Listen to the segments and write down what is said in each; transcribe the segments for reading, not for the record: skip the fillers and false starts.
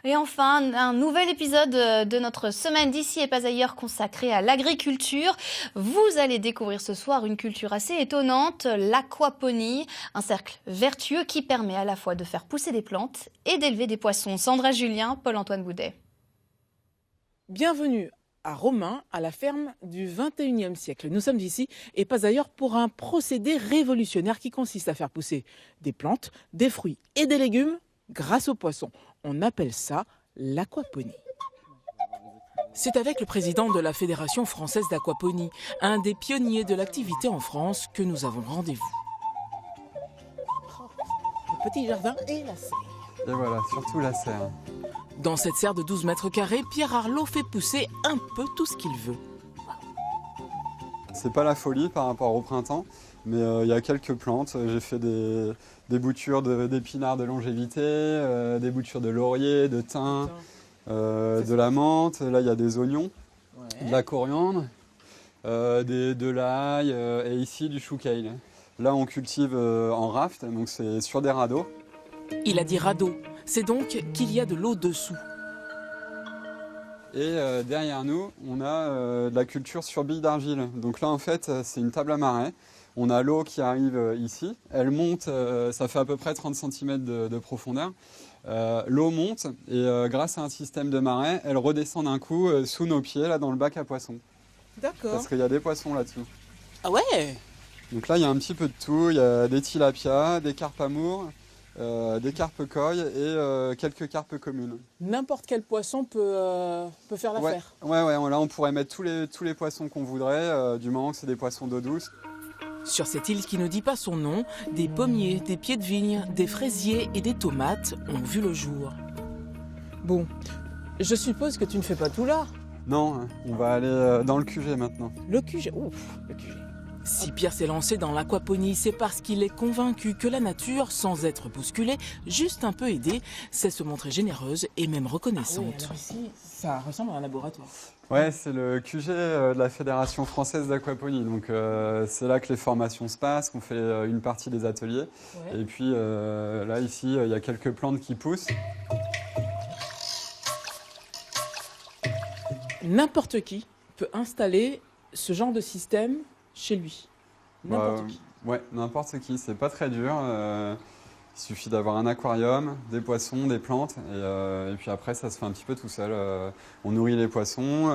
Et enfin, un nouvel épisode de notre semaine d'ici et pas ailleurs consacré à l'agriculture. Vous allez découvrir ce soir une culture assez étonnante, l'aquaponie, un cercle vertueux qui permet à la fois de faire pousser des plantes et d'élever des poissons. Sandra Julien, Paul-Antoine Boudet. Bienvenue à Romain, à la ferme du 21e siècle. Nous sommes ici et pas ailleurs pour un procédé révolutionnaire qui consiste à faire pousser des plantes, des fruits et des légumes grâce aux poissons. On appelle ça l'aquaponie. C'est avec le président de la Fédération française d'aquaponie, un des pionniers de l'activité en France, que nous avons rendez-vous. Le petit jardin et la serre. Et voilà, surtout la serre. Dans cette serre de 12 mètres carrés, Pierre Arlot fait pousser un peu tout ce qu'il veut. C'est pas la folie par rapport au printemps, mais il y a quelques plantes. J'ai fait des boutures d'épinards de longévité, des boutures de laurier, de thym, de la menthe. Là, il y a des oignons, de la coriandre, de l'ail et ici du chou kale. Là, on cultive en raft, donc c'est sur des radeaux. Il a dit radeau, c'est donc qu'il y a de l'eau dessous. Et derrière nous, on a de la culture sur billes d'argile. Donc là, en fait, c'est une table à marais. On a l'eau qui arrive ici. Elle monte, ça fait à peu près 30 cm de profondeur. L'eau monte et grâce à un système de marais, elle redescend d'un coup sous nos pieds, là, dans le bac à poissons. D'accord. Parce qu'il y a des poissons là-dessous. Ah ouais. Donc là, il y a un petit peu de tout. Il y a des tilapias, des carpes amours, des carpes koi et quelques carpes communes. N'importe quel poisson peut faire l'affaire. Ouais, là on pourrait mettre tous les poissons qu'on voudrait, du moment que c'est des poissons d'eau douce. Sur cette île qui ne dit pas son nom, des pommiers, des pieds de vigne, des fraisiers et des tomates ont vu le jour. Bon, je suppose que tu ne fais pas tout là. Non, on va aller dans le QG maintenant. Le QG, ouf, le QG. Si Pierre s'est lancé dans l'aquaponie, c'est parce qu'il est convaincu que la nature, sans être bousculée, juste un peu aidée, sait se montrer généreuse et même reconnaissante. Ah oui, alors ici, ça ressemble à un laboratoire. Ouais, c'est le QG de la Fédération française d'aquaponie. Donc c'est là que les formations se passent, qu'on fait une partie des ateliers. Ouais. Et puis là, ici, il y a quelques plantes qui poussent. N'importe qui peut installer ce genre de système chez lui. N'importe qui. Ouais, n'importe qui. C'est pas très dur. Il suffit d'avoir un aquarium, des poissons, des plantes. Et puis après, ça se fait un petit peu tout seul. On nourrit les poissons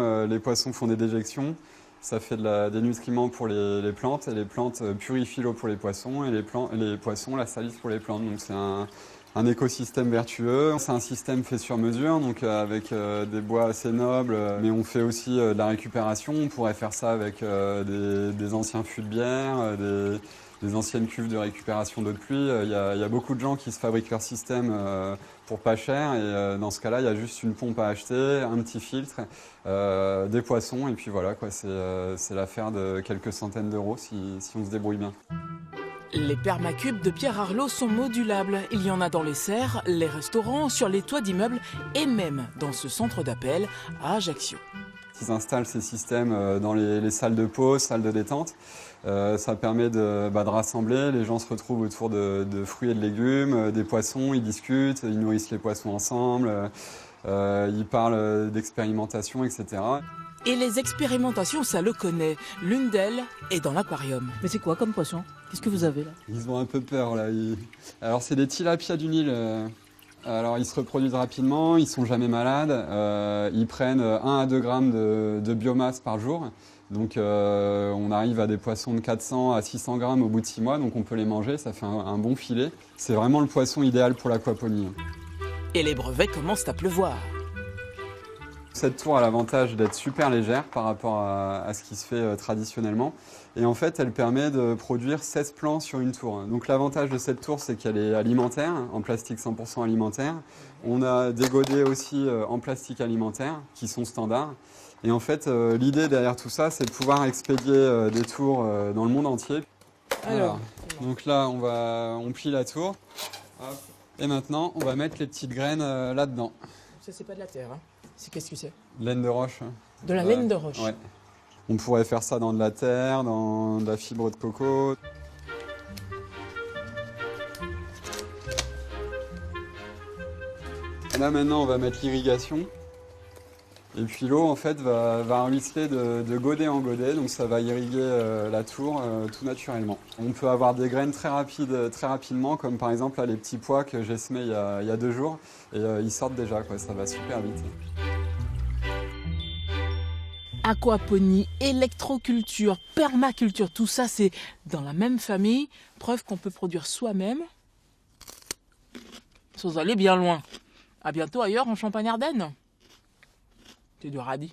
font des déjections. Ça fait des nutriments pour les plantes. Et les plantes purifient l'eau pour les poissons. Et les poissons la salissent pour les plantes. Donc c'est un écosystème vertueux. C'est un système fait sur mesure, donc avec des bois assez nobles, mais on fait aussi de la récupération. On pourrait faire ça avec des anciens fûts de bière, des anciennes cuves de récupération d'eau de pluie. Il y a beaucoup de gens qui se fabriquent leur système pour pas cher, et dans ce cas-là, il y a juste une pompe à acheter, un petit filtre, des poissons, et puis voilà, quoi. C'est l'affaire de quelques centaines d'euros si on se débrouille bien. Les permacubes de Pierre Arlot sont modulables. Il y en a dans les serres, les restaurants, sur les toits d'immeubles et même dans ce centre d'appel à Ajaccio. Ils installent ces systèmes dans les salles de pause, salles de détente. Ça permet de rassembler. Les gens se retrouvent autour de fruits et de légumes, des poissons, ils discutent, ils nourrissent les poissons ensemble, ils parlent d'expérimentation, etc. Et les expérimentations, ça le connaît. L'une d'elles est dans l'aquarium. Mais c'est quoi comme poisson? Qu'est-ce que vous avez là? Ils ont un peu peur là. Alors c'est des tilapias du Nil. Alors ils se reproduisent rapidement, ils sont jamais malades. Ils prennent 1 à 2 grammes de biomasse par jour. Donc on arrive à des poissons de 400 à 600 grammes au bout de 6 mois. Donc on peut les manger, ça fait un bon filet. C'est vraiment le poisson idéal pour l'aquaponie. Et les brevets commencent à pleuvoir. Cette tour a l'avantage d'être super légère par rapport à ce qui se fait traditionnellement. Et en fait, elle permet de produire 16 plants sur une tour. Donc l'avantage de cette tour, c'est qu'elle est alimentaire, en plastique 100% alimentaire. On a des godets aussi en plastique alimentaire, qui sont standards. Et en fait, l'idée derrière tout ça, c'est de pouvoir expédier des tours dans le monde entier. Alors, donc là, on plie la tour. Hop. Et maintenant, on va mettre les petites graines là-dedans. Ça, c'est pas de la terre, hein. Qu'est-ce que c'est? Laine de roche. De la laine de roche. Ouais. On pourrait faire ça dans de la terre, dans de la fibre de coco. Là maintenant on va mettre l'irrigation. Et puis l'eau en fait va ruisseler de godet en godet, donc ça va irriguer la tour tout naturellement. On peut avoir des graines très rapidement, comme par exemple là, les petits pois que j'ai semés il y a 2 jours, et ils sortent déjà, quoi, ça va super vite. Aquaponie, électroculture, permaculture, tout ça c'est dans la même famille. Preuve qu'on peut produire soi-même sans aller bien loin. À bientôt ailleurs en Champagne-Ardenne. C'est du radis.